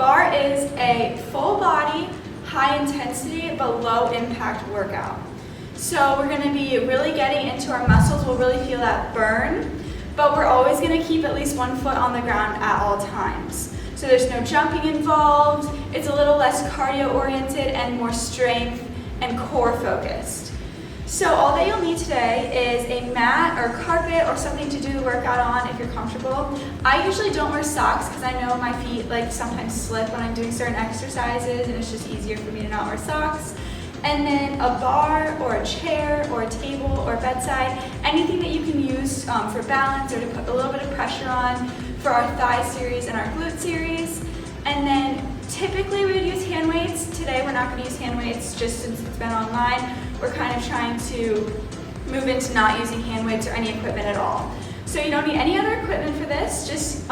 Barre is a full body, high intensity, but low impact workout. So we're going to be really getting into our muscles. We'll really feel that burn, but we're always going to keep at least one foot on the ground at all times. So there's no jumping involved. It's a little less cardio oriented and more strength and core focused. So all that you'll need today is a mat or carpet or something to do the workout on if you're comfortable. I usually don't wear socks because I know my feet sometimes slip when I'm doing certain exercises, and it's just easier for me to not wear socks. And then a bar or a chair or a table or bedside, anything that you can use for balance or to put a little bit of pressure on for our thigh series and our glute series. And then typically we would use hand weights. Today we're not going to use hand weights just since it's been online. We're kind of trying to move into not using hand weights or any equipment at all. So you don't need any other equipment for this, just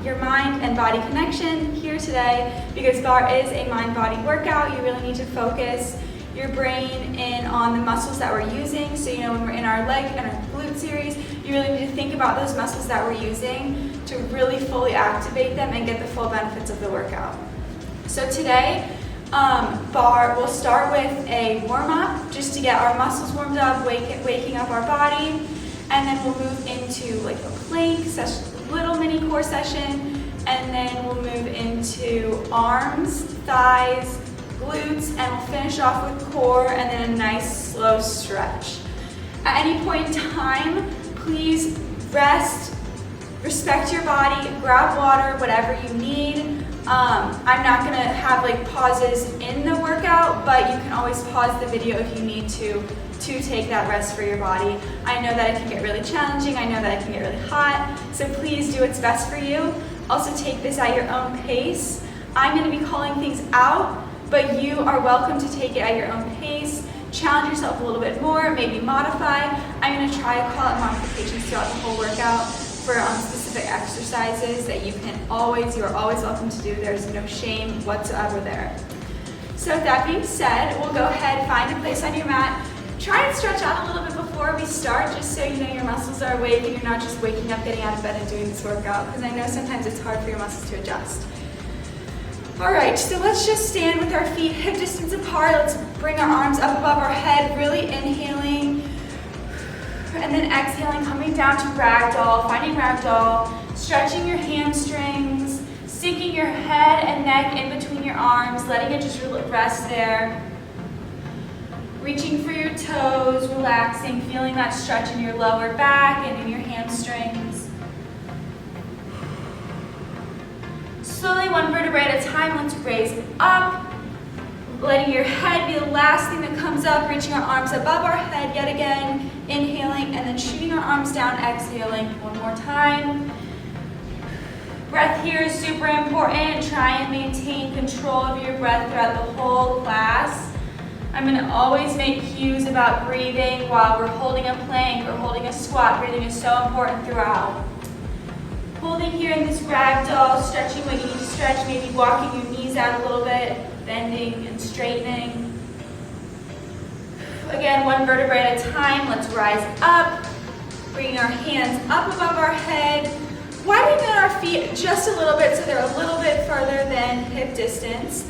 your mind and body connection here today, because Barre is a mind-body workout. You really need to focus your brain in on the muscles that we're using. So when we're in our leg and our glute series, you really need to think about those muscles that we're using to really fully activate them and get the full benefits of the workout. So today, Barre, we'll start with a warm-up just to get our muscles warmed up, waking up our body, and then we'll move into like a plank session, little mini core session, and then we'll move into arms, thighs, glutes, and we'll finish off with core and then a nice slow stretch. At any point in time, please rest, respect your body, grab water, whatever you need. I'm not gonna have pauses in the workout, but you can always pause the video if you need to take that rest for your body. I know that it can get really challenging, I know that it can get really hot, so please do what's best for you. Also take this at your own pace. I'm gonna be calling things out, but you are welcome to take it at your own pace. Challenge yourself a little bit more, maybe modify. I'm gonna try to call out modifications throughout the whole workout for specific exercises that you are always welcome to do. There's no shame whatsoever there. So with that being said, we'll go ahead, find a place on your mat. Try and stretch out a little bit before we start, just so your muscles are awake and you're not just waking up, getting out of bed and doing this workout, because I know sometimes it's hard for your muscles to adjust. All right, so let's just stand with our feet hip distance apart. Let's bring our arms up above our head, really inhaling, and then exhaling, coming down to ragdoll, finding ragdoll, stretching your hamstrings, sinking your head and neck in between your arms, letting it just rest there. Reaching for your toes, relaxing, feeling that stretch in your lower back and in your hamstrings. Slowly, one vertebrae at a time, let's raise up. Letting your head be the last thing that comes up, reaching our arms above our head yet again, inhaling, and then shooting our arms down, exhaling one more time. Breath here is super important. Try and maintain control of your breath throughout the whole class. I'm going to always make cues about breathing while we're holding a plank or holding a squat. Breathing is so important throughout. Holding here in this ragdoll, stretching what you need to stretch, maybe walking your knees out a little bit, bending and straightening. Again, one vertebrae at a time. Let's rise up, bringing our hands up above our head, widening out our feet just a little bit so they're a little bit further than hip distance.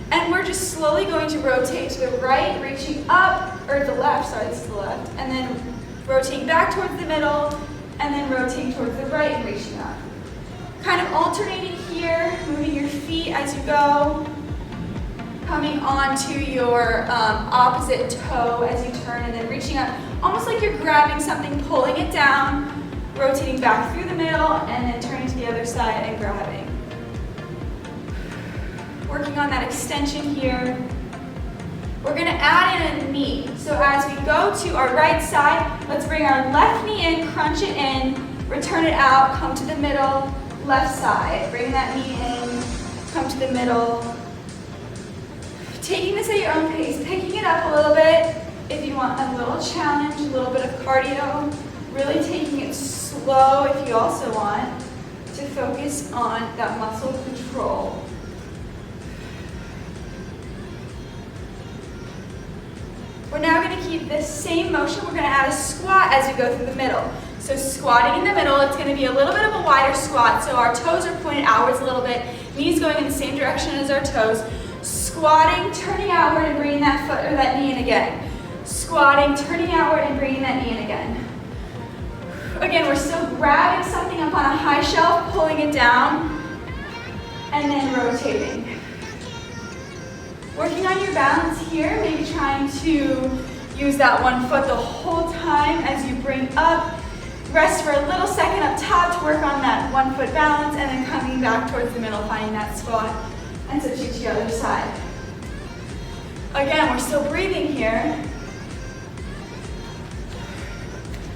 And we're just slowly going to rotate to the right, reaching up, or the left, sorry, this is the left, and then rotating back towards the middle, and then rotating towards the right and reaching up. Kind of alternating here, moving your feet as you go, coming onto your opposite toe as you turn, and then reaching up, almost like you're grabbing something, pulling it down, rotating back through the middle, and then turning to the other side and grabbing. Working on that extension here. We're gonna add in a knee. So as we go to our right side, let's bring our left knee in, crunch it in, return it out, come to the middle, left side. Bring that knee in, come to the middle. Taking this at your own pace, picking it up a little bit if you want a little challenge, a little bit of cardio. Really taking it slow if you also want to focus on that muscle control. We're now going to keep this same motion. We're going to add a squat as we go through the middle. So squatting in the middle, it's going to be a little bit of a wider squat. So our toes are pointed outwards a little bit, knees going going in the same direction as our toes. Squatting, turning outward and bringing that foot or that knee in again. Squatting, turning outward and bringing that knee in again. Again, we're still grabbing something up on a high shelf, pulling it down, and then rotating. Working on your balance here, maybe trying to use that one foot the whole time as you bring up. Rest for a little second up top to work on that 1 foot balance, and then coming back towards the middle, finding that squat, and switching to the other side. Again, we're still breathing here.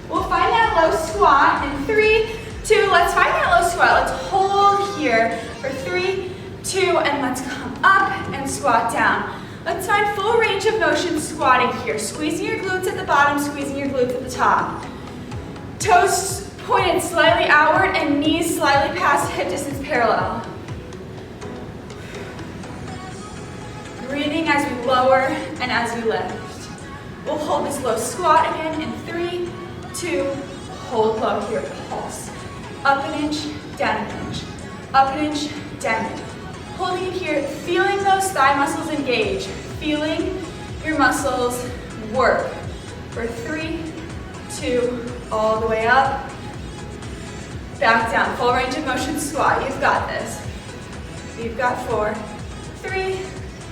We'll find that low squat in 3, 2, let's find that low squat. Let's hold here for 3, 2, and let's come up and squat down. Let's find full range of motion squatting here. Squeezing your glutes at the bottom, squeezing your glutes at the top. Toes pointed slightly outward and knees slightly past hip distance parallel. Breathing as we lower and as we lift. We'll hold this low squat again in 3, 2, hold low here, pulse. Up an inch, down an inch. Up an inch, down an inch. Holding it here, feeling those thigh muscles engage. Feeling your muscles work. For 3, 2, all the way up. Back down, full range of motion squat. You've got this. You've got 4, 3,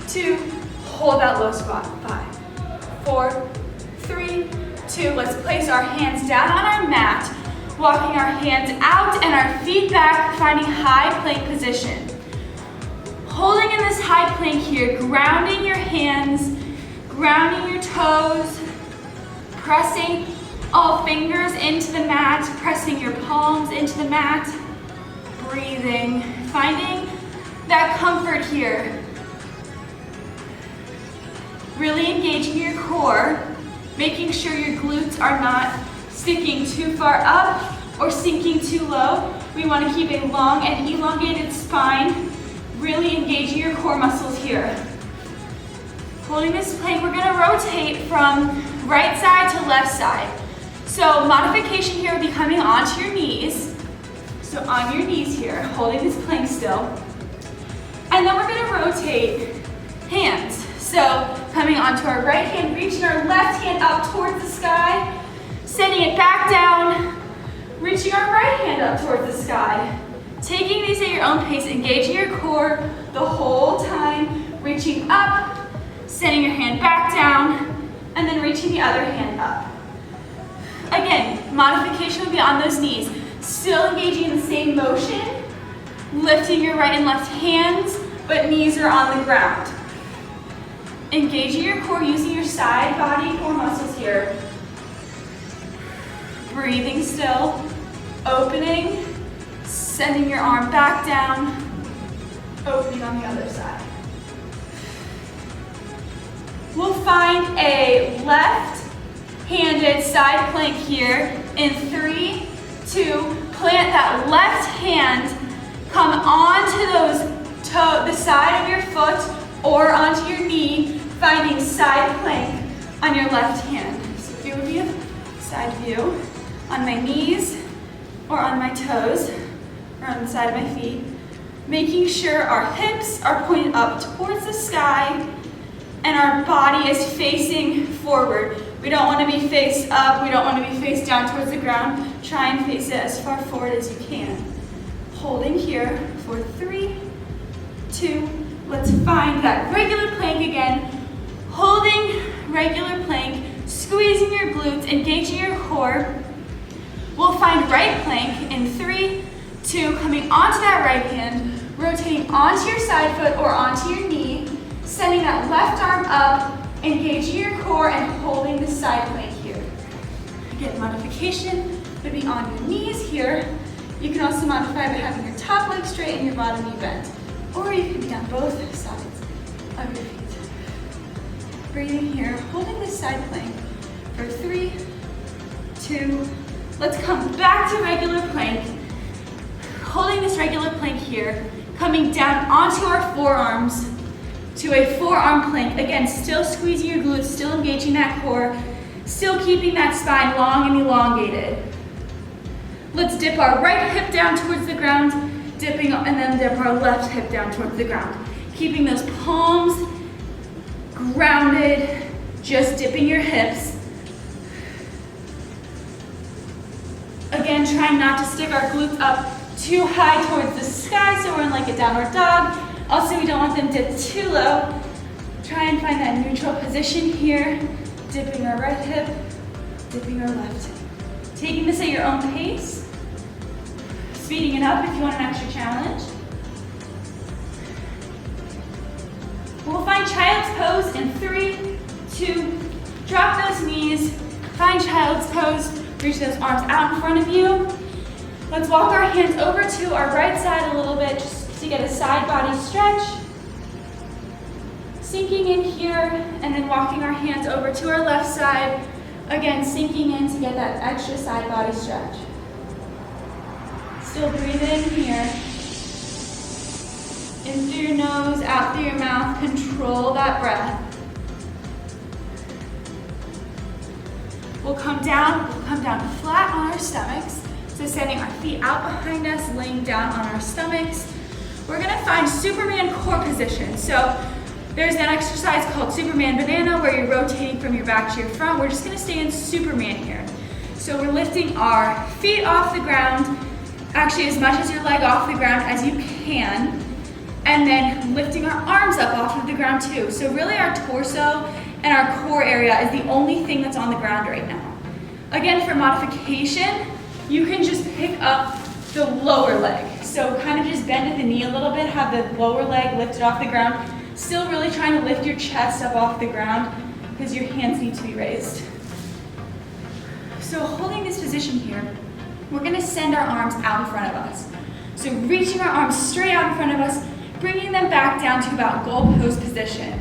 2, hold that low squat. 5, 4, 3, 2. Let's place our hands down on our mat, walking our hands out and our feet back, finding high plank position. Holding in this high plank here, grounding your hands, grounding your toes, pressing all fingers into the mat, pressing your palms into the mat, breathing, finding that comfort here. Really engaging your core, making sure your glutes are not sticking too far up or sinking too low. We want to keep a long and elongated spine, really engaging your core muscles here. Holding this plank, we're going to rotate from right side to left side. So modification here will be coming onto your knees. So on your knees here, holding this plank still. And then we're going to rotate hands. So coming onto our right hand, reaching our left hand up towards the sky, sending it back down, reaching our right hand up towards the sky. Taking these at your own pace, engaging your core the whole time, reaching up, sending your hand back down, and then reaching the other hand up. Again, modification will be on those knees. Still engaging in the same motion, lifting your right and left hands, but knees are on the ground. Engaging your core, using your side body core muscles here. Breathing still, opening, sending your arm back down, opening on the other side. We'll find a left-handed side plank here in 3, 2, plant that left hand, come onto the side of your foot or onto your knee, finding side plank on your left hand. So here would be a side view on my knees or on my toes or on the side of my feet, making sure our hips are pointed up towards the sky and our body is facing forward. We don't want to be face up, we don't want to be face down towards the ground. Try and face it as far forward as you can. Holding here for 3, 2, let's find that regular plank again. Holding regular plank, squeezing your glutes, engaging your core. We'll find right plank in 3, 2, coming onto that right hand, rotating onto your side foot or onto your knee, sending that left arm up, engaging your core and holding the side plank here. Again, modification would be on your knees here. You can also modify by having your top leg straight and your bottom knee bent. Or you can be on both sides of your feet. Breathing here, holding this side plank for 3, 2, let's come back to regular plank. Holding this regular plank here, coming down onto our forearms to a forearm plank. Again, still squeezing your glutes, still engaging that core, still keeping that spine long and elongated. Let's dip our right hip down towards the ground, dipping, and then dip our left hip down towards the ground. Keeping those palms grounded, just dipping your hips. Again, trying not to stick our glutes up too high towards the sky, so we're in like a downward dog. Also, we don't want them dipped too low. Try and find that neutral position here. Dipping our right hip, dipping our left hip. Taking this at your own pace. Speeding it up if you want an extra challenge. We'll find child's pose in 3, 2, drop those knees, find child's pose, reach those arms out in front of you. Let's walk our hands over to our right side a little bit just to get a side body stretch. Sinking in here and then walking our hands over to our left side. Again, sinking in to get that extra side body stretch. Still breathe in here. In through your nose, out through your mouth. Control that breath. We'll come down flat on our stomachs. So sending our feet out behind us, laying down on our stomachs. We're gonna find Superman core position. So there's an exercise called Superman Banana where you're rotating from your back to your front. We're just gonna stay in Superman here. So we're lifting our feet off the ground, actually as much as your leg off the ground as you can, and then lifting our arms up off of the ground too. So really our torso and our core area is the only thing that's on the ground right now. Again, for modification, you can just pick up the lower leg. So kind of just bend at the knee a little bit, have the lower leg lifted off the ground. Still really trying to lift your chest up off the ground because your hands need to be raised. So holding this position here, we're gonna send our arms out in front of us. So reaching our arms straight out in front of us, bringing them back down to about goal pose position,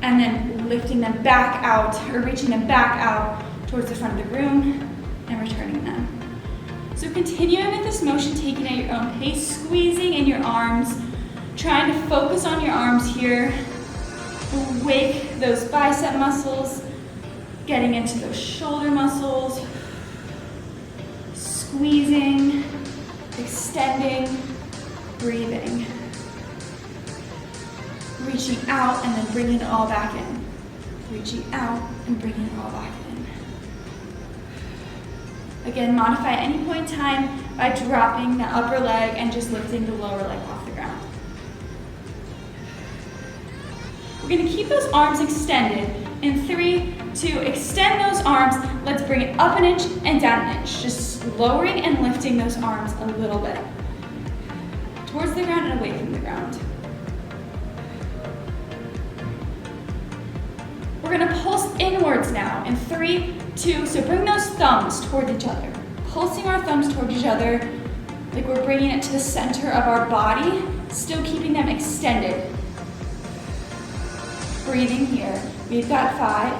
and then lifting them back out, or reaching them back out towards the front of the room, and returning them. So continuing with this motion, taking at your own pace, squeezing in your arms, trying to focus on your arms here, wake those bicep muscles, getting into those shoulder muscles, squeezing, extending, breathing. Reaching out and then bringing it all back in. Reaching out and bringing it all back in. Again, modify at any point in time by dropping the upper leg and just lifting the lower leg off the ground. We're gonna keep those arms extended. In 3, 2, extend those arms. Let's bring it up an inch and down an inch. Just lowering and lifting those arms a little bit. Towards the ground and away from the ground. We're gonna pulse inwards now in 3, 2, so bring those thumbs toward each other. Pulsing our thumbs toward each other, like we're bringing it to the center of our body, still keeping them extended. Breathing here. We've got 5,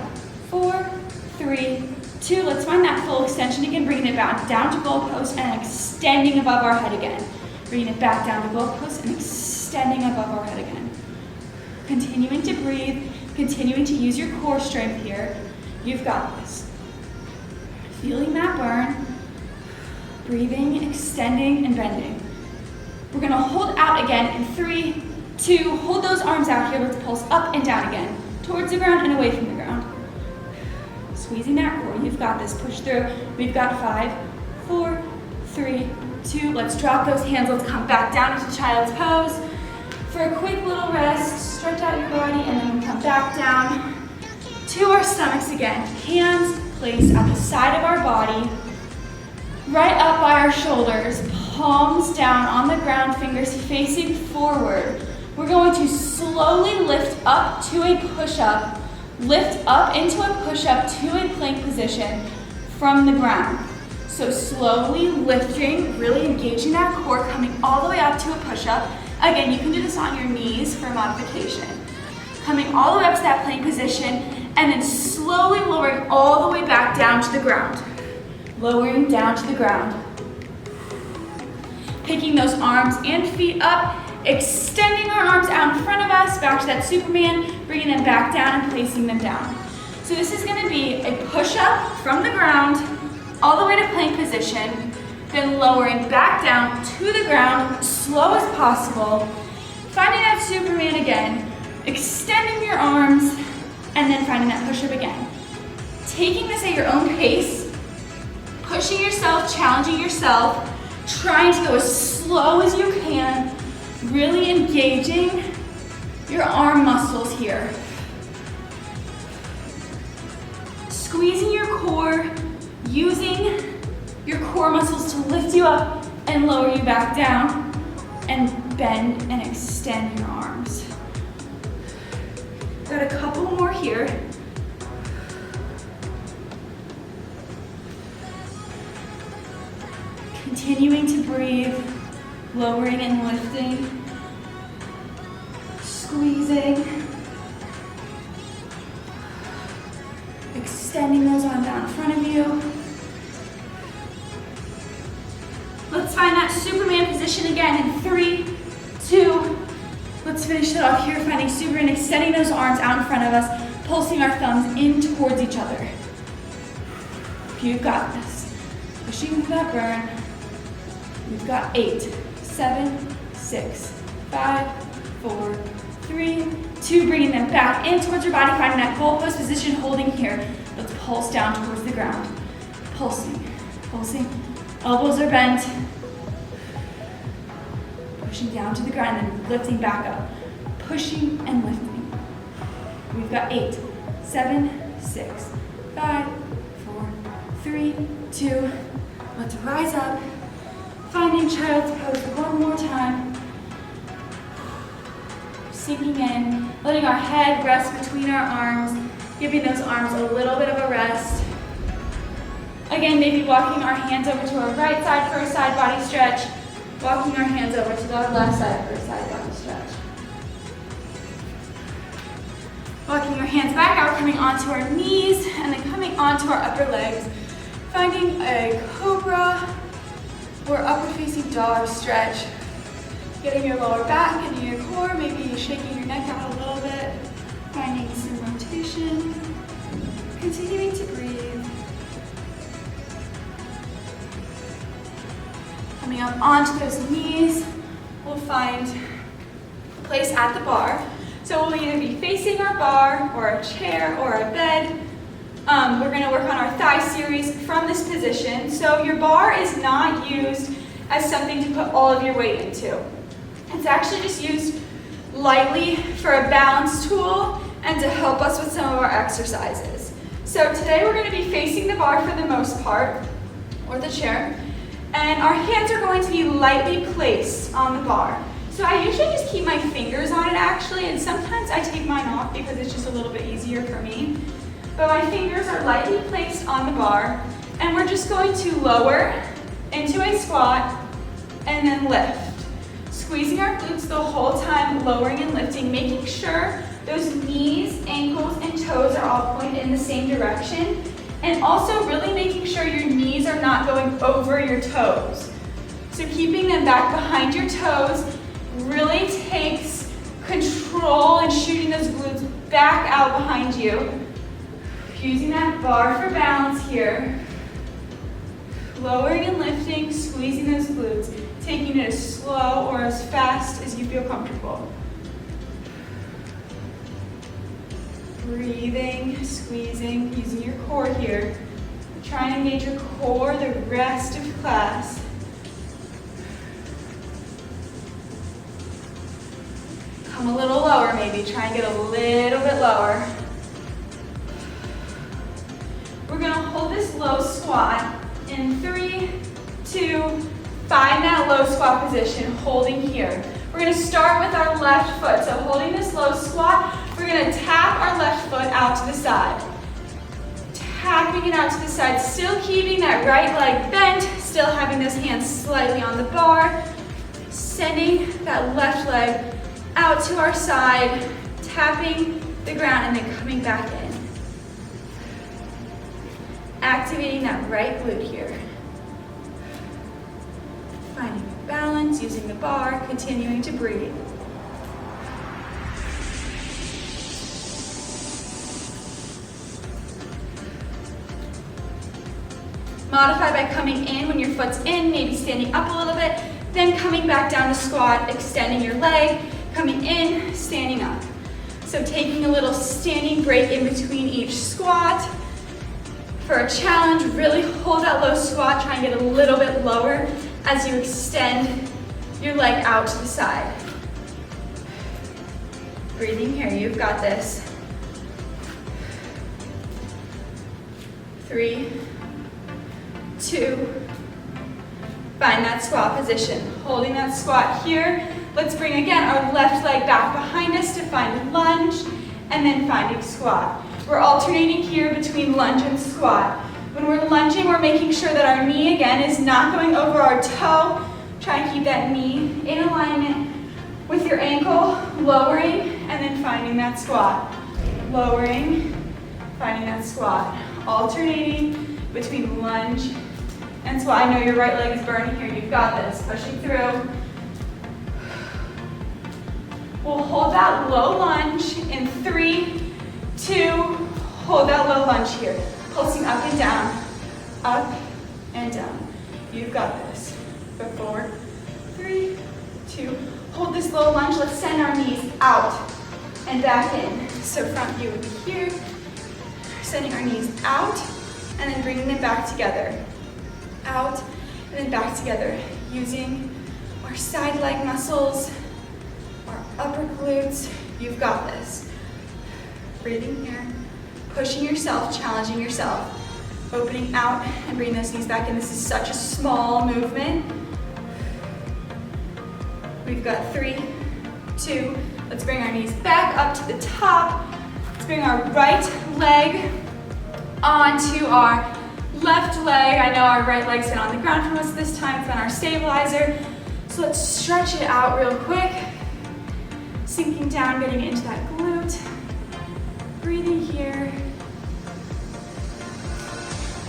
4, 3, 2. Let's find that full extension again, bringing it back down to goal post and extending above our head again. Bringing it back down to goal post and extending above our head again. Continuing to breathe, continuing to use your core strength here. You've got this. Feeling that burn. Breathing, extending, and bending. We're gonna hold out again in 3, 2, hold those arms out here. Let's pulse up and down again, towards the ground and away from the ground. Squeezing that core, you've got this, push through. We've got 5, 4, 3, 2. Let's drop those hands, let's come back down into child's pose. For a quick little rest, stretch out your body and then we come back down to our stomachs again. Hands placed at the side of our body, right up by our shoulders, palms down on the ground, fingers facing forward. We're going to slowly lift up to a push-up, lift up into a push-up to a plank position from the ground. So slowly lifting, really engaging that core, coming all the way up to a push-up. Again, you can do this on your knees for modification. Coming all the way up to that plank position, and then slowly lowering all the way back down to the ground. Lowering down to the ground. Picking those arms and feet up, extending our arms out in front of us, back to that Superman, bringing them back down and placing them down. So this is gonna be a push-up from the ground, all the way to plank position, then lowering back down to the ground, slow as possible. Finding that Superman again, extending your arms, and then finding that push-up again. Taking this at your own pace, pushing yourself, challenging yourself, trying to go as slow as you can, really engaging your arm muscles here. Squeezing your core, using your core muscles to lift you up and lower you back down, and bend and extend your arms. Got a couple more here. Continuing to breathe, lowering and lifting, squeezing, extending those arms out in front of you. Let's find that Superman position again in 3, 2, let's finish it off here, finding Superman, extending those arms out in front of us, pulsing our thumbs in towards each other. You've got this. Pushing through that burn. We've got 8, 7, 6, 5, 4, 3, 2, bringing them back in towards your body, finding that goalpost position, holding here. Let's pulse down towards the ground. Pulsing, pulsing. Elbows are bent. Pushing down to the ground and lifting back up. Pushing and lifting. We've got 8, 7, 6, 5, 4, 3, 2. Let's rise up. Finding child's pose one more time. Sinking in, letting our head rest between our arms, giving those arms a little bit of a rest. Again, maybe walking our hands over to our right side for a side body stretch, walking our hands over to the left side for a side body stretch. Walking our hands back out, coming onto our knees, and then coming onto our upper legs. Finding a cobra or upward facing dog stretch. Getting your lower back into your core, maybe shaking your neck out a little bit. Finding some rotation. Continuing to breathe. Coming up onto those knees, we'll find a place at the bar. So we'll either be facing our bar or a chair or a bed. We're going to work on our thigh series from this position. So your bar is not used as something to put all of your weight into. It's actually just used lightly for a balance tool and to help us with some of our exercises. So today we're going to be facing the bar for the most part, or the chair, and our hands are going to be lightly placed on the bar. So I usually just keep my fingers on it actually, and sometimes I take mine off because it's just a little bit easier for me. But my fingers are lightly placed on the bar, and we're just going to lower into a squat and then lift. Squeezing our glutes the whole time, lowering and lifting, making sure those knees, ankles, and toes are all pointed in the same direction, and also really making sure your knees are not going over your toes. So keeping them back behind your toes really takes control and shooting those glutes back out behind you. Using that bar for balance here. Lowering and lifting, squeezing those glutes, taking it as slow or as fast as you feel comfortable. Breathing, squeezing, using your core here. Try and engage your core the rest of class. Come a little lower maybe, try and get a little bit lower. We're going to hold this low squat in 3, 2, find that low squat position, holding here. We're going to start with our left foot. So holding this low squat, we're going to tap our left foot out to the side. Tapping it out to the side, still keeping that right leg bent, still having those hands slightly on the bar. Sending that left leg out to our side, tapping the ground and then coming back in. Activating that right glute here. Finding your balance, using the bar, continuing to breathe. Modify by coming in when your foot's in, maybe standing up a little bit, then coming back down to squat, extending your leg, coming in, standing up. So taking a little standing break in between each squat. For a challenge, really hold that low squat, try and get a little bit lower as you extend your leg out to the side. Breathing here, you've got this. 3, 2, find that squat position. Holding that squat here. Let's bring again our left leg back behind us to find lunge and then finding squat. We're alternating here between lunge and squat. When we're lunging, we're making sure that our knee again is not going over our toe. Try and keep that knee in alignment with your ankle, lowering and then finding that squat. Lowering, finding that squat. Alternating between lunge and squat. I know your right leg is burning here. You've got this. Pushing through. We'll hold that low lunge in 3, 2, hold that low lunge here. Pulsing up and down, up and down. You've got this. Go forward. 3, 2, hold this low lunge. Let's send our knees out and back in. So front view would be here. Sending our knees out and then bringing them back together. Out and then back together. Using our side leg muscles, our upper glutes. You've got this. Breathing here. Pushing yourself, challenging yourself. Opening out and bringing those knees back in. This is such a small movement. We've got 3, 2. Let's bring our knees back up to the top. Let's bring our right leg onto our left leg. I know our right leg's been on the ground for most of this time. It's been our stabilizer. So let's stretch it out real quick. Sinking down, getting into that glute. Breathing here.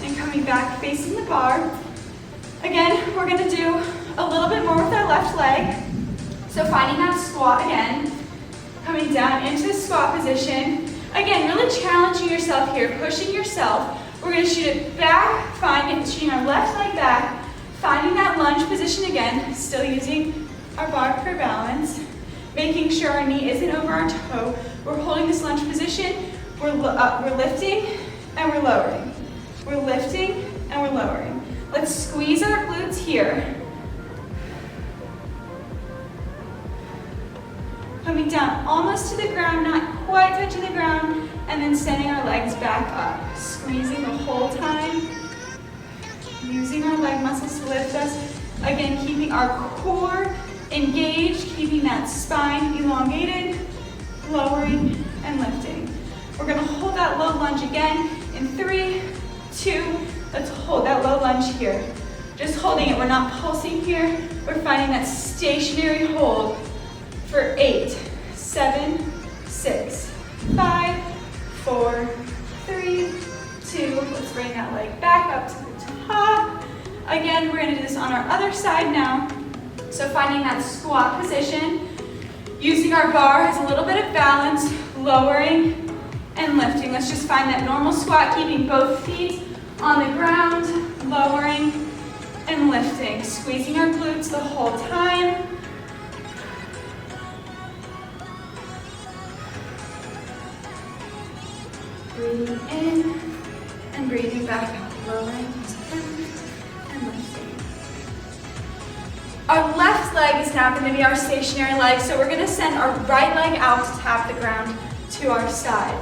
And coming back, facing the bar. Again, we're gonna do a little bit more with our left leg. So finding that squat again. Coming down into the squat position. Again, really challenging yourself here, pushing yourself. We're gonna shoot it back, shooting our left leg back, finding that lunge position again, still using our bar for balance, making sure our knee isn't over our toe. We're holding this lunge position, we're lifting and we're lowering. We're lifting and we're lowering. Let's squeeze our glutes here. Coming down almost to the ground, not quite touching the ground, and then sending our legs back up. Squeezing the whole time. Using our leg muscles to lift us. Again, keeping our core engaged, keeping that spine elongated, lowering and lifting. We're gonna hold that low lunge again in 3, 2, let's hold that low lunge here. Just holding it, we're not pulsing here. We're finding that stationary hold for 8, 7, 6, 5, 4, 3, 2. Let's bring that leg back up to the top. Again, we're gonna do this on our other side now. So finding that squat position, using our bar as a little bit of balance, lowering and lifting. Let's just find that normal squat, keeping both feet on the ground, lowering and lifting. Squeezing our glutes the whole time. Breathing in and breathing back out, lowering and lifting. Our left leg is now going to be our stationary leg, so we're going to send our right leg out to tap the ground to our side.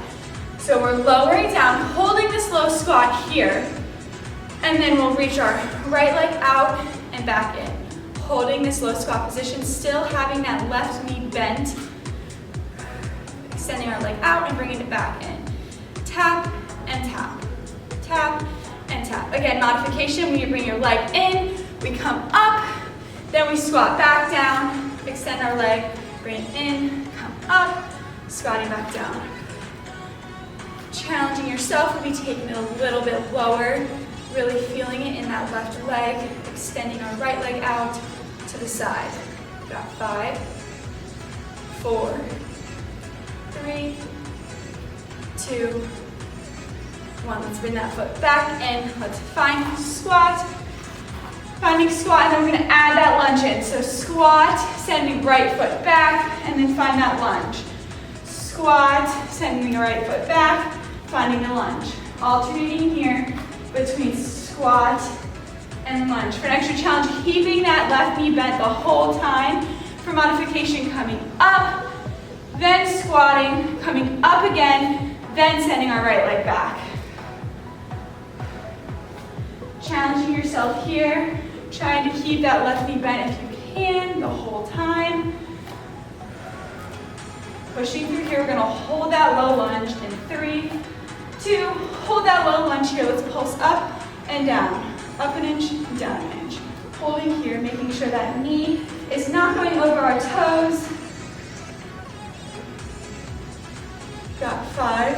So we're lowering down, holding this low squat here, and then we'll reach our right leg out and back in. Holding this low squat position, still having that left knee bent, extending our leg out and bringing it back in. Tap and tap, tap and tap. Again, modification, when you bring your leg in, we come up, then we squat back down, extend our leg, bring it in, come up, squatting back down. Challenging yourself will be taking it a little bit lower, really feeling it in that left leg, extending our right leg out to the side. Got 5, 4, 3, 2, Come on, let's bring that foot back in. Let's find squat. Finding squat, and then we're gonna add that lunge in. So squat, sending right foot back, and then find that lunge. Squat, sending the right foot back, finding the lunge. Alternating here between squat and lunge. For an extra challenge, keeping that left knee bent the whole time. For modification, coming up, then squatting, coming up again, then sending our right leg back. Challenging yourself here, trying to keep that left knee bent if you can the whole time. Pushing through here, we're gonna hold that low lunge in 3, 2, hold that low lunge here. Let's pulse up and down, up an inch, down an inch. Holding here, making sure that knee is not going over our toes. Got 5,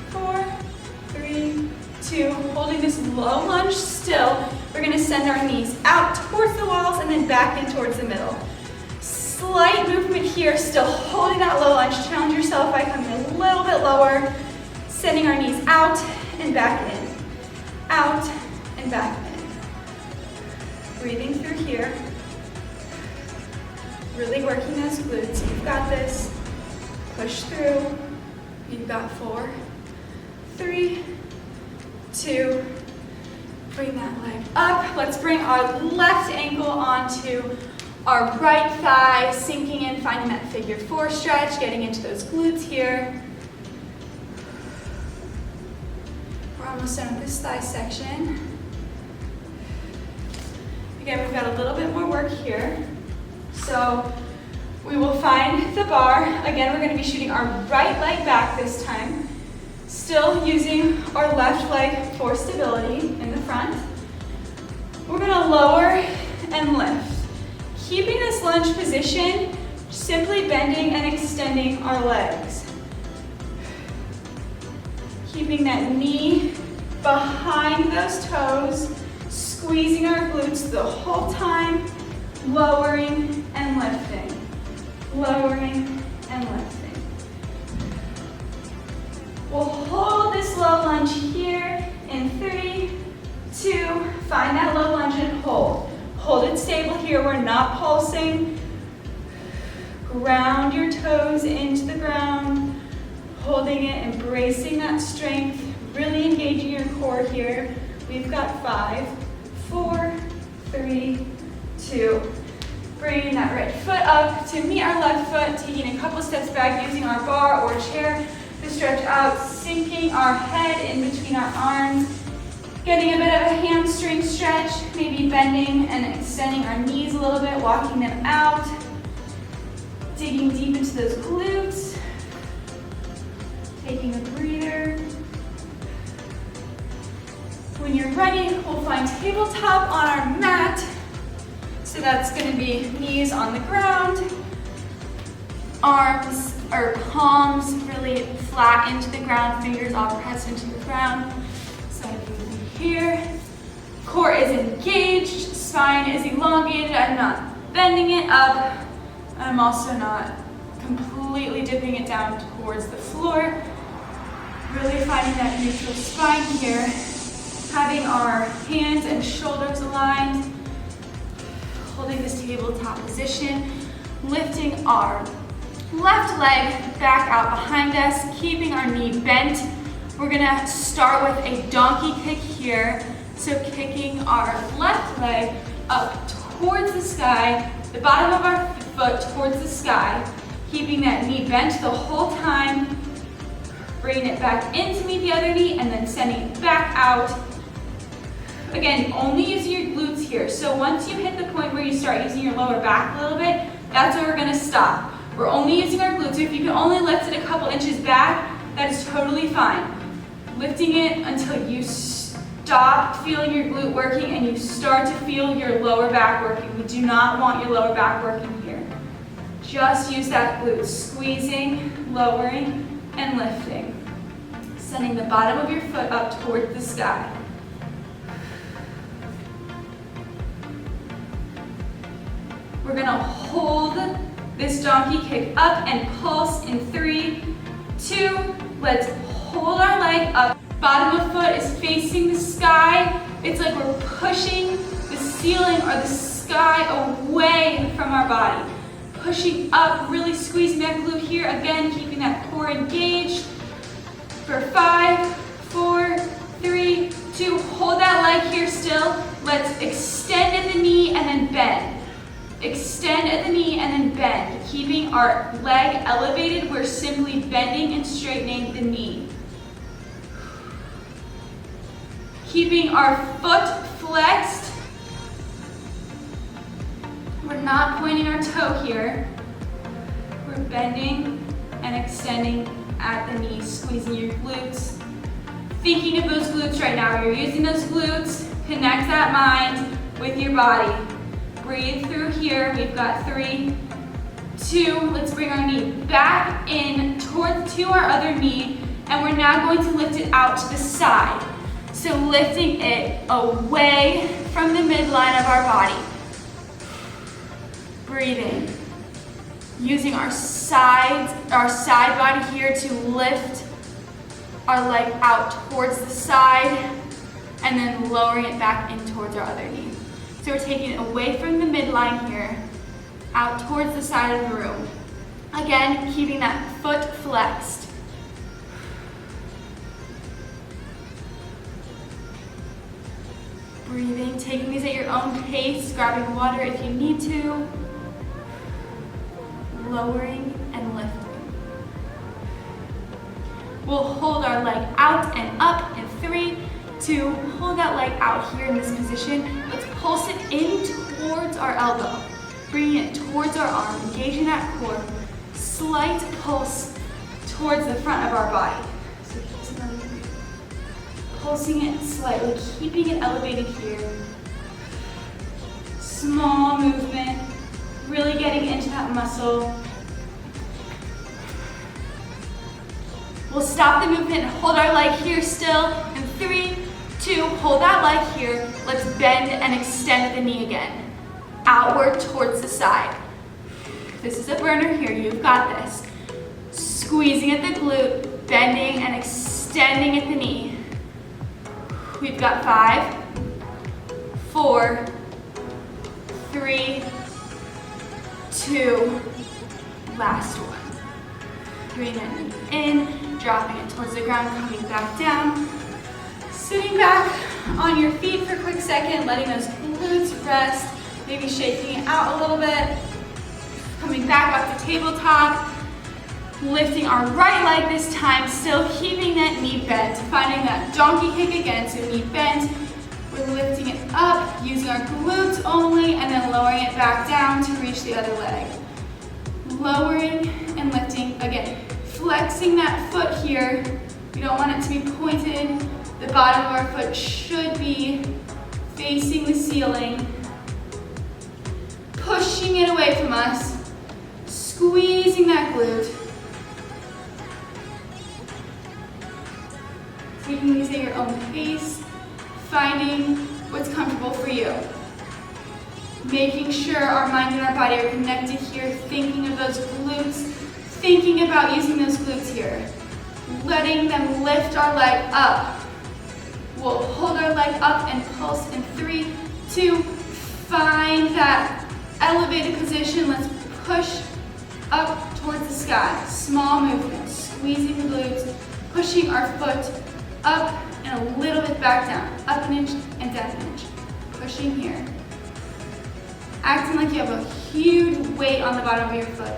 4, 3, 2, holding this low lunge still. We're gonna send our knees out towards the walls and then back in towards the middle. Slight movement here, still holding that low lunge. Challenge yourself by coming a little bit lower, sending our knees out and back in. Out and back in. Breathing through here. Really working those glutes. You've got this. Push through. You've got 4, 3, 2, bring that leg up. Let's bring our left ankle onto our right thigh, sinking in, finding that figure 4 stretch, getting into those glutes here. We're almost done with this thigh section. Again, we've got a little bit more work here. So we will find the bar. Again, we're going to be shooting our right leg back this time. Still using our left leg for stability in the front. We're going to lower and lift. Keeping this lunge position, simply bending and extending our legs. Keeping that knee behind those toes, squeezing our glutes the whole time, lowering and lifting. Lowering and lifting. We'll hold this low lunge here in 3, 2, find that low lunge and hold. Hold it stable here, we're not pulsing. Ground your toes into the ground, holding it, embracing that strength, really engaging your core here. We've got 5, 4, 3, 2. Bringing that right foot up to meet our left foot, taking a couple steps back, using our bar or chair to stretch out, sinking our head in between our arms. Getting a bit of a hamstring stretch, maybe bending and extending our knees a little bit, walking them out. Digging deep into those glutes. Taking a breather. When you're ready, we'll find tabletop on our mat. So that's going to be knees on the ground, arms or palms really flat into the ground, fingers all pressed into the ground. So here, core is engaged, spine is elongated. I'm not bending it up. I'm also not completely dipping it down towards the floor. Really finding that neutral spine here. Having our hands and shoulders aligned. Holding this tabletop position. Lifting our left leg back out behind us. Keeping our knee bent. We're gonna start with a donkey kick here. So kicking our left leg up towards the sky, the bottom of our foot towards the sky, keeping that knee bent the whole time, bringing it back in to meet the other knee, and then sending it back out. Again, only using your glutes here. So once you hit the point where you start using your lower back a little bit, that's where we're gonna stop. We're only using our glutes. If you can only lift it a couple inches back, that is totally fine. Lifting it until you stop feeling your glute working and you start to feel your lower back working. We do not want your lower back working here. Just use that glute, squeezing, lowering, and lifting. Sending the bottom of your foot up toward the sky. We're gonna hold this donkey kick up and pulse in 3, 2, let's hold our leg up. Bottom of foot is facing the sky. It's like we're pushing the ceiling or the sky away from our body. Pushing up, really squeezing that glute here. Again, keeping that core engaged. For 5, 4, 3, 2. Hold that leg here still. Let's extend at the knee and then bend. Extend at the knee and then bend. Keeping our leg elevated, we're simply bending and straightening the knee. Keeping our foot flexed. We're not pointing our toe here. We're bending and extending at the knee, squeezing your glutes. Thinking of those glutes right now. You're using those glutes. Connect that mind with your body. Breathe through here. We've got 3, 2. Let's bring our knee back in to our other knee, and we're now going to lift it out to the side. So lifting it away from the midline of our body. Breathing. Using our side body here to lift our leg out towards the side and then lowering it back in towards our other knee. So we're taking it away from the midline here, out towards the side of the room. Again, keeping that foot flexed. Breathing, taking these at your own pace, grabbing water if you need to. Lowering and lifting. We'll hold our leg out and up in 3, 2. Hold that leg out here in this position. Let's pulse it in towards our elbow. Bringing it towards our arm, engaging that core. Slight pulse towards the front of our body. So just another 3. Pulsing it slightly, keeping it elevated here. Small movement. Really getting into that muscle. We'll stop the movement and hold our leg here still. In 3, 2, hold that leg here. Let's bend and extend the knee again. Outward towards the side. This is a burner here, you've got this. Squeezing at the glute, bending and extending at the knee. We've got 5, 4, 3, 2, last one. Bring that knee in, dropping it towards the ground, coming back down. Sitting back on your feet for a quick second, letting those glutes rest, maybe shaking it out a little bit. Coming back up to tabletop, lifting our right leg this time, still keeping that knee bent, finding that donkey kick again, so knee bent. We're lifting it up, using our glutes only, and then lowering it back down to reach the other leg. Lowering and lifting again. Flexing that foot here. We don't want it to be pointed. The bottom of our foot should be facing the ceiling. Pushing it away from us. Squeezing that glute. Taking these at your own pace. Finding what's comfortable for you. Making sure our mind and our body are connected here, thinking of those glutes, thinking about using those glutes here. Letting them lift our leg up. We'll hold our leg up and pulse in 3, 2, find that elevated position. Let's push up towards the sky. Small movement, squeezing the glutes, pushing our foot up and a little bit back down. Up an inch and down an inch. Pushing here. Acting like you have a huge weight on the bottom of your foot.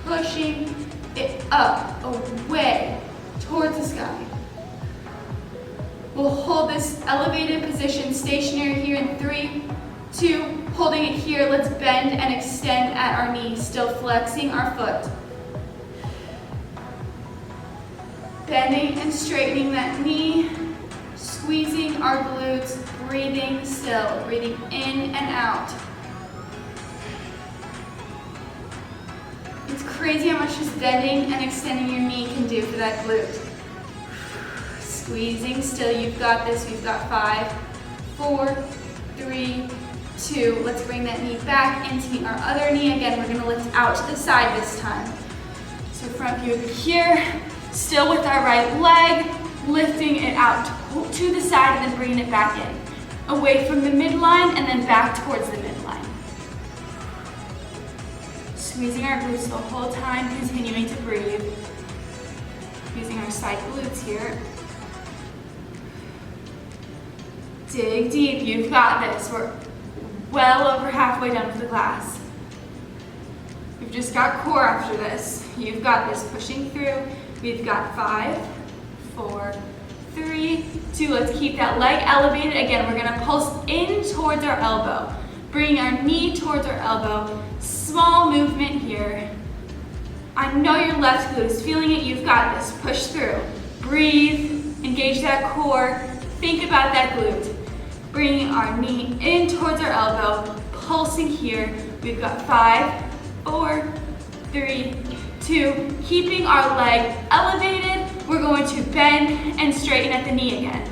Pushing it up, away, towards the sky. We'll hold this elevated position stationary here in 3, 2, holding it here. Let's bend and extend at our knee, still flexing our foot. Bending and straightening that knee, squeezing our glutes, breathing still, breathing in and out. It's crazy how much just bending and extending your knee can do for that glute. Squeezing still, you've got this. We've got 5, 4, 3, 2. Let's bring that knee back into our other knee. Again, we're gonna lift out to the side this time. So front view over here, still with our right leg, lifting it out to the side and then bringing it back in. Away from the midline and then back towards the midline. Squeezing our glutes the whole time, continuing to breathe. Using our side glutes here. Dig deep, you've got this. We're well over halfway done with the class. We've just got core after this. You've got this, pushing through. We've got 5, 4, 3, 2. Let's keep that leg elevated. Again, we're gonna pulse in towards our elbow. Bring our knee towards our elbow. Small movement here. I know your left glute is feeling it. You've got this. Push through. Breathe. Engage that core. Think about that glute. Bringing our knee in towards our elbow. Pulsing here. We've got 5, 4, 3, 2. Keeping our leg elevated. We're going to bend and straighten at the knee again.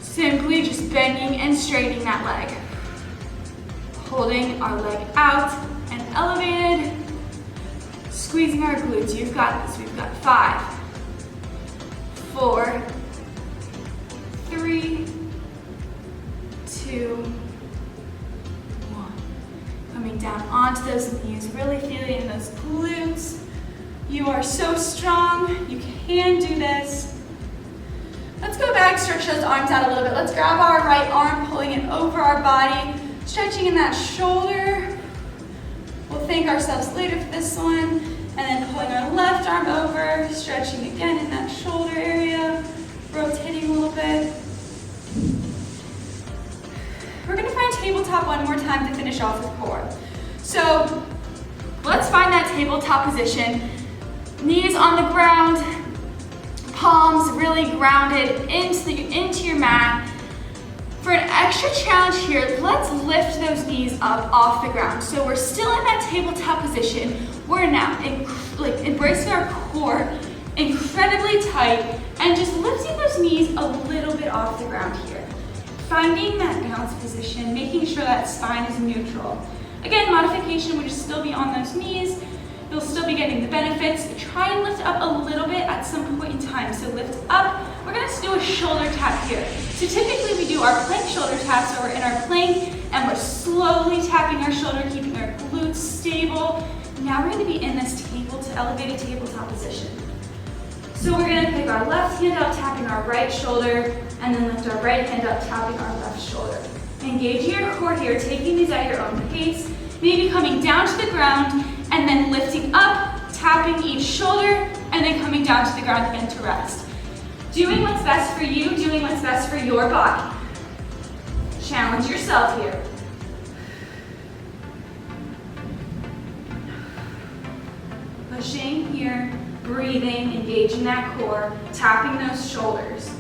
Simply just bending and straightening that leg. Holding our leg out and elevated. Squeezing our glutes. You've got this. We've got 5, 4, 3, 2, 1. Coming down onto those knees. Really feeling in those glutes. You are so strong. You can do this. Let's go back, stretch those arms out a little bit. Let's grab our right arm, pulling it over our body, stretching in that shoulder. We'll thank ourselves later for this one. And then pulling our left arm over, stretching again in that shoulder area, rotating a little bit. We're gonna find tabletop one more time to finish off with core. So let's find that tabletop position. Knees on the ground, palms really grounded into your mat. For an extra challenge here, let's lift those knees up off the ground. So we're still in that tabletop position. We're now embracing our core incredibly tight and just lifting those knees a little bit off the ground here. Finding that balanced position, making sure that spine is neutral. Again, modification would just still be on those knees. You'll still be getting the benefits. Try and lift up a little bit at some point in time. So lift up. We're going to do a shoulder tap here. So typically we do our plank shoulder tap. So we're in our plank and we're slowly tapping our shoulder, keeping our glutes stable. Now we're going to be in this elevated tabletop position. So we're going to pick our left hand up, tapping our right shoulder, and then lift our right hand up, tapping our left shoulder. Engaging your core here, taking these at your own pace, maybe coming down to the ground, and then lifting up, tapping each shoulder, and then coming down to the ground again to rest. Doing what's best for you, doing what's best for your body. Challenge yourself here. Pushing here, breathing, engaging that core, tapping those shoulders.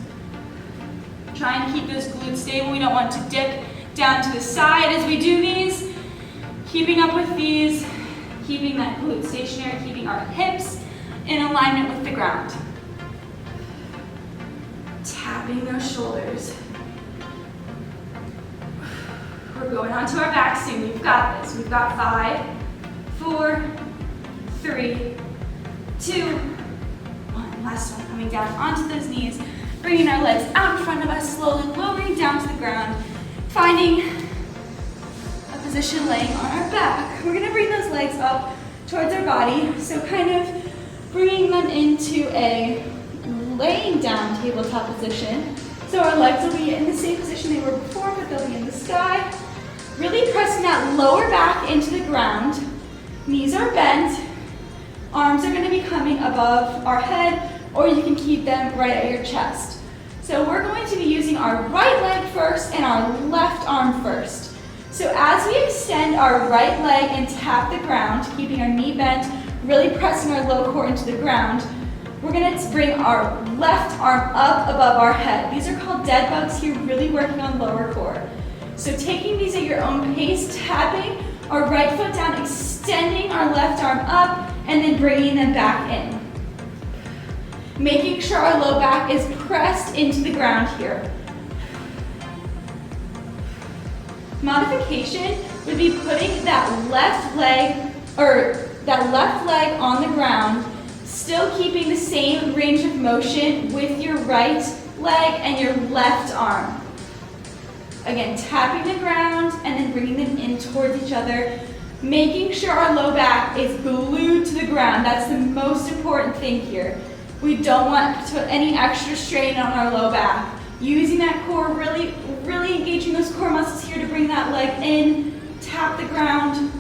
Try and keep those glutes stable. We don't want to dip down to the side as we do these. Keeping up with these, keeping that glute stationary, keeping our hips in alignment with the ground. Tapping those shoulders. We're going onto our back soon. We've got this. We've got 5, 4, 3, 2, 1. Last one. Coming down onto those knees, bringing our legs out in front of us, slowly lowering down to the ground, finding a position laying on our back. We're going to bring those legs up towards our body, so kind of bringing them into a laying down tabletop position. So our legs will be in the same position they were before, but they'll be in the sky. Really pressing that lower back into the ground. Knees are bent. Arms are going to be coming above our head, or you can keep them right at your chest. So we're going to be using our right leg first and our left arm first. So as we extend our right leg and tap the ground, keeping our knee bent, really pressing our low core into the ground, we're going to bring our left arm up above our head. These are called dead bugs here, really working on lower core. So taking these at your own pace, tapping our right foot down, extending our left arm up, and then bringing them back in. Making sure our low back is pressed into the ground here. Modification would be putting that left leg on the ground, still keeping the same range of motion with your right leg and your left arm. Again, tapping the ground and then bringing them in towards each other, making sure our low back is glued to the ground. That's the most important thing here. We don't want to put any extra strain on our low back. Using that core, really engaging those core muscles here to bring that leg in, tap the ground,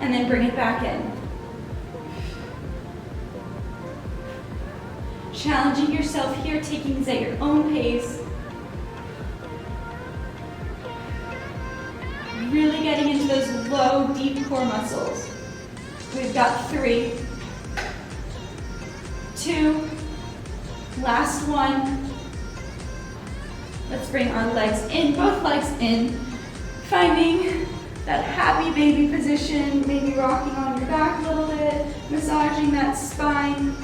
and then bring it back in. Challenging yourself here, taking these at your own pace. Really getting into those low, deep core muscles. We've got 3, 2, last one. Let's bring our legs in, both legs in, finding that happy baby position, maybe rocking on your back a little bit, massaging that spine.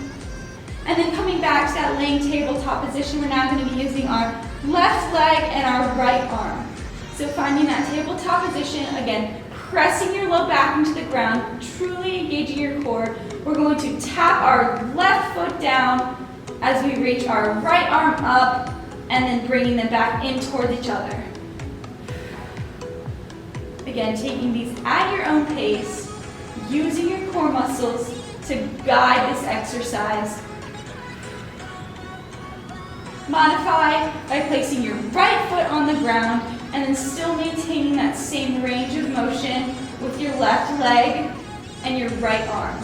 And then coming back to that laying tabletop position, we're now going to be using our left leg and our right arm. So finding that tabletop position, again, pressing your low back into the ground, truly engaging your core. We're going to tap our left foot down as we reach our right arm up and then bringing them back in towards each other. Again, taking these at your own pace, using your core muscles to guide this exercise. Modify by placing your right foot on the ground and then still maintaining that same range of motion with your left leg and your right arm.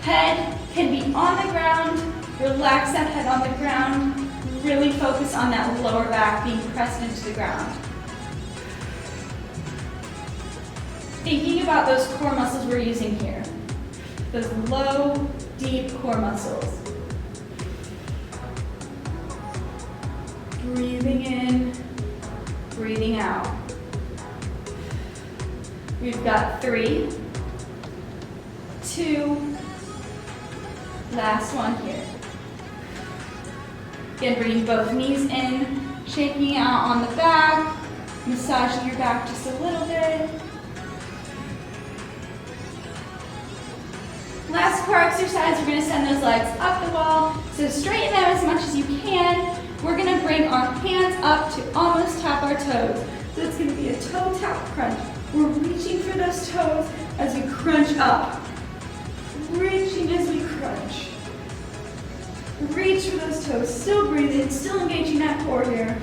Head can be on the ground, relax that head on the ground, really focus on that lower back being pressed into the ground. Thinking about those core muscles we're using here, those low, deep core muscles. Breathing in, breathing out. We've got 3, 2, last one here. Again, bringing both knees in, shaking out on the back, massaging your back just a little bit. Last core exercise, we're going to send those legs up the wall. So straighten them as much as you can. We're going to bring our hands up to almost tap our toes. So it's going to be a toe tap crunch. We're reaching for those toes as we crunch up. Reaching as we crunch. Reach for those toes. Still breathing, still engaging that core here.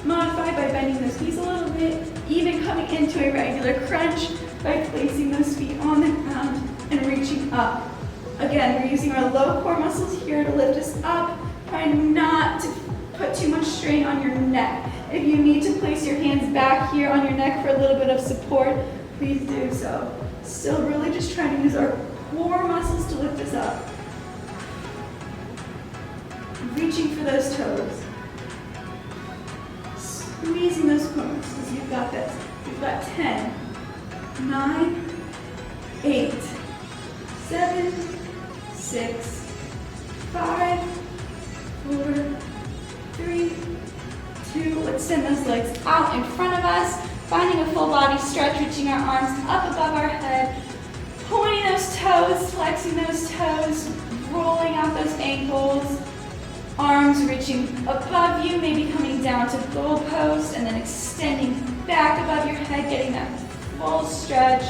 Modify by bending those knees a little bit, even coming into a regular crunch by placing those feet on the ground and reaching up. Again, we're using our low core muscles here to lift us up, trying not to put too much strain on your neck. If you need to place your hands back here on your neck for a little bit of support, please do so. Still really just trying to use our core muscles to lift us up. Reaching for those toes. Squeezing those core muscles. You've got this. You've got 10, 9, 8, 7, 6, 5, 4, 3, 2. Let's send those legs out in front of us, finding a full body stretch, reaching our arms up above our head, pointing those toes, flexing those toes, rolling out those ankles, arms reaching above you, maybe coming down to goalpost, and then extending back above your head, getting that full stretch.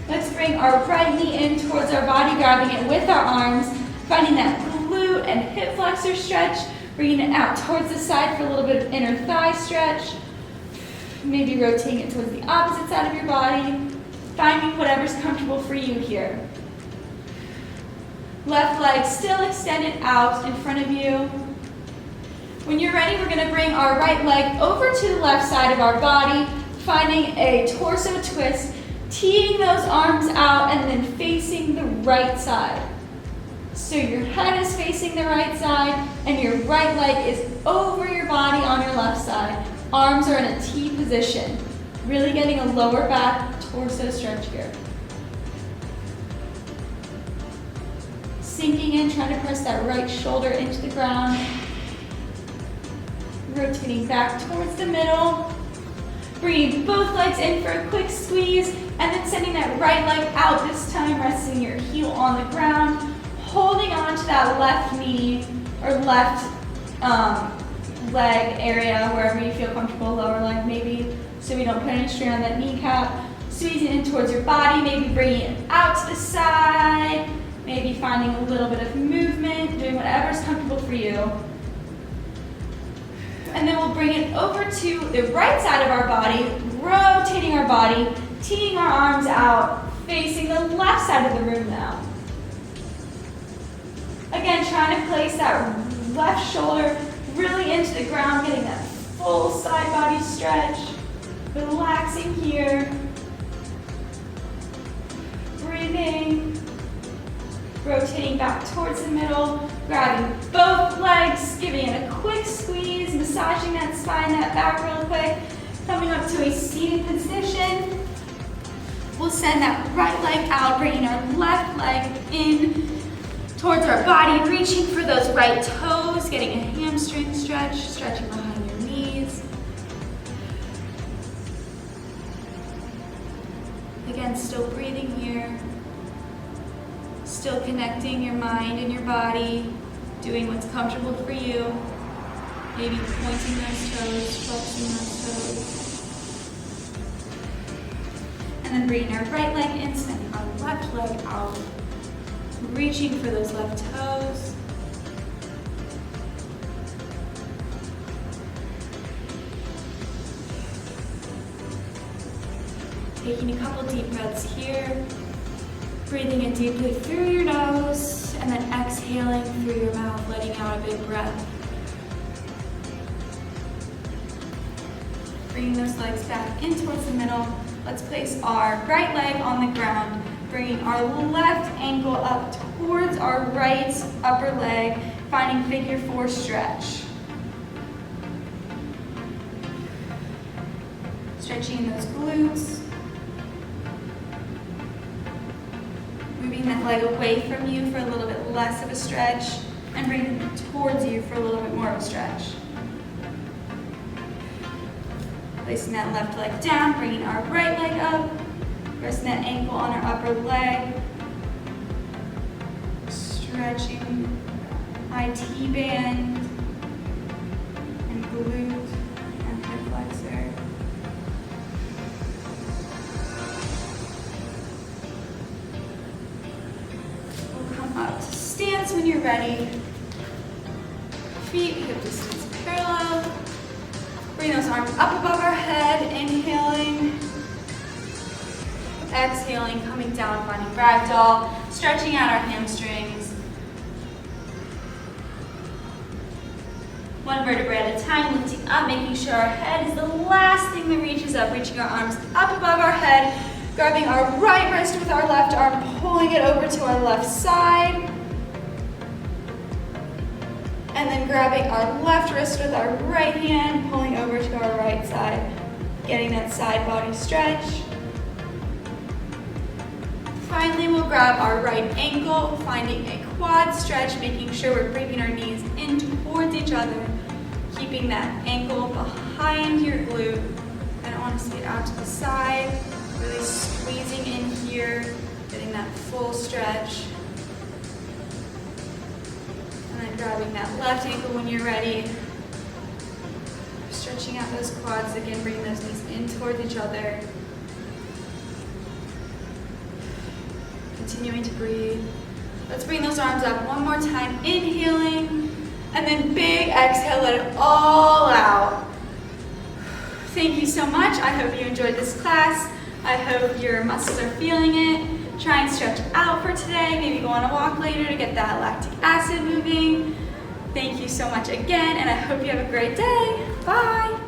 Let's bring our right knee in towards our body, grabbing it with our arms, finding that glute and hip flexor stretch, bringing it out towards the side for a little bit of inner thigh stretch. Maybe rotating it towards the opposite side of your body, finding whatever's comfortable for you here. Left leg still extended out in front of you. When you're ready, we're going to bring our right leg over to the left side of our body, finding a torso twist, teeing those arms out and then facing the right side. So your head is facing the right side and your right leg is over your body on your left side. Arms are in a T position. Really getting a lower back torso stretch here. Sinking in, trying to press that right shoulder into the ground. Rotating back towards the middle. Bringing both legs in for a quick squeeze, and then sending that right leg out this time, resting your heel on the ground, holding on to that left knee or left leg area, wherever you feel comfortable, lower leg maybe, so we don't put any strain on that kneecap. Squeezing in towards your body, maybe bringing it out to the side, maybe finding a little bit of movement, doing whatever's comfortable for you. And then we'll bring it over to the right side of our body, rotating our body, teeing our arms out, facing the left side of the room now. Again, trying to place that left shoulder really into the ground, getting that full side body stretch. Relaxing here. Breathing. Rotating back towards the middle, grabbing both legs, giving it a quick squeeze, massaging that spine, that back real quick. Coming up to a seated position. We'll send that right leg out, bringing our left leg in towards our body, reaching for those right toes, getting a hamstring stretch, stretching behind your knees. Again, still breathing here. Still connecting your mind and your body, doing what's comfortable for you. Maybe pointing those toes, flexing those toes. And then bringing our right leg in, sending our left leg out. Reaching for those left toes. Taking a couple deep breaths here. Breathing in deeply through your nose and then exhaling through your mouth, letting out a big breath. Bringing those legs back in towards the middle. Let's place our right leg on the ground, bringing our left ankle up towards our right upper leg, finding figure 4 stretch. Stretching those glutes. Moving that leg away from you for a little bit less of a stretch and bringing it towards you for a little bit more of a stretch. Placing that left leg down, bringing our right leg up, resting that ankle on our upper leg, stretching IT band and glute and hip flexor. Up to stance when you're ready. Feet hip distance parallel. Bring those arms up above our head, inhaling. Exhaling, coming down, finding ragdoll, stretching out our hamstrings. One vertebrae at a time, lifting up, making sure our head is the last thing that reaches up, reaching our arms up above our head. Grabbing our right wrist with our left arm, pulling it over to our left side. And then grabbing our left wrist with our right hand, pulling over to our right side. Getting that side body stretch. Finally, we'll grab our right ankle, finding a quad stretch, making sure we're bringing our knees in towards each other. Keeping that ankle behind your glute. I don't want to see it out to the side. Really squeezing in here, getting that full stretch. And then grabbing that left ankle when you're ready. Stretching out those quads again, bringing those knees in towards each other. Continuing to breathe. Let's bring those arms up one more time, inhaling, and then big exhale, let it all out. Thank you so much. I hope you enjoyed this class. I hope your muscles are feeling it. Try and stretch out for today. Maybe go on a walk later to get that lactic acid moving. Thank you so much again, and I hope you have a great day. Bye.